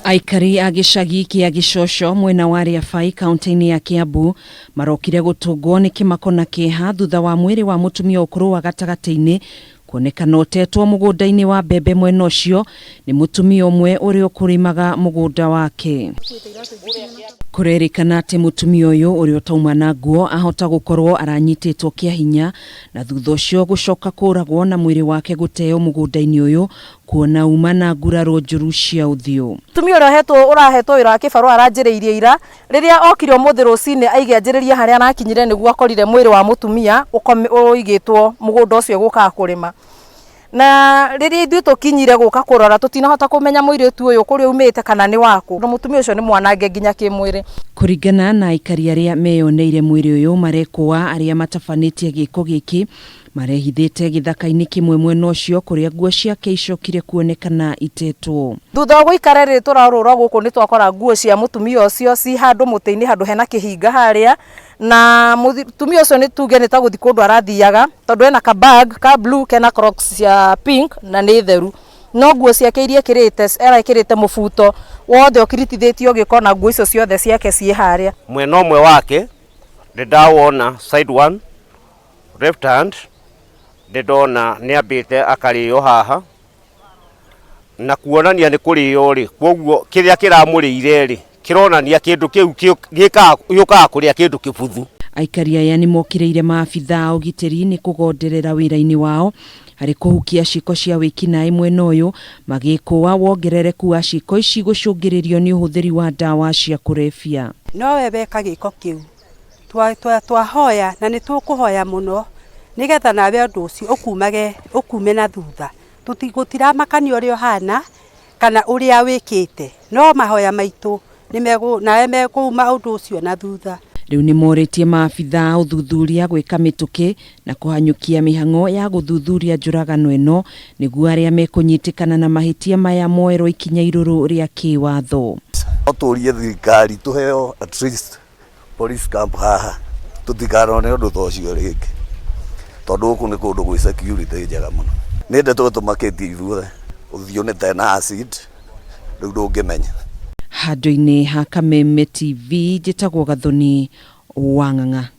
Aikari a gicagi kia Gichocho mwena wa Riabai kaunti-ini ya Kiambu marokire gutungwo ni kimako na Kieha thutha wa mwiri wa Mutumia ukuru wa gatagati-ini kuonekana utetwo mugunda-ini wa mbembe mwena ucio ni mutumia umwe uria ukurimaga mugunda wake. Kuringana ati mutumia uyu uria utauma na nguo ahota gukorwo aranyititwo kia hinya na thutha ucio gucoka kuragwo na mwiri wake guteo mugunda-ini uyu kuona uuma na nguraro njuru cia uthio. Mutumia uria urahetwo wira wa kibaru aranjiriirie ira riria okire umuthi rucini aigianjiriria haria anakinyire niguo akorire mwiri wa mutumia uigitwo mugunda ucio guka kurima. Na riria ithuĩ tukinyire guka kurora tutinahota kumenya muiritu uyu kuri umite kana ni waku. Mutumia ucio ni mwanange nginya kimwiri. Kuringana na aikari aria meyoneire mwiri uyu marekwa aria matafanitie giko giki marehithite githaka-ini kimwe mwena ucio kuria nguo ciake icokire kuonekana itetwo. Thutha wa guikara ri turarura guku ni twakora nguo cia mutumia ucio ci handu muti-ini handu hena kihinga haria na mutumia ucio ni tuge ni ta guthi kundu arathiaga tondu ena ka bag ka blue kena crocs cia pink na ni theru no nguo ciake iria ekirite mubuto wothe ukiritithitio giko na nguo icio ciothe ciake cie haria. Mwena umwe wake ndawona side one left hand ndona ni ambite akario haha na kuonania ni kurio ri koguo kiria kiramurire ri kironania kindu kiu gikaga kuria kindu kibuthu. Aikari aya ni mokireire maabitha ugitiri ni kugonderera wira-ini wao hari kuhukia ciko cia wikinaĩ mwena uyu magikuwa wongerereku wa ciko ici gucungiririo ni uhuthiri wa dawa cia kurebia. No webeka giko kiu twahoya na ni tukuhoya muno nigetha nawe undu ucio ukume na thutha tutigutiramakania uria hana kana uria wikite no mahoya maitu nawe mekuma undu ucio na thutha. Riu ni moretie maabitha uthuthuria gwika mituki na kuhanyukia mihang'o ya guthuthuria njuragano ino niguo aria mekunyitikana na mahitia maya moerwo ikinya iruru ria kiwatho. Oturie thirikari tuheo at least police camp haha tutikarone undu tocio ringi tondu guku ni kundu gwi security njega muno ni ndeto tumaketie ithuothe uthio ni tena acid riu ndungimenya. Handu-ini ha Kameme TV njitagwo Gathoni Wang'ang'a.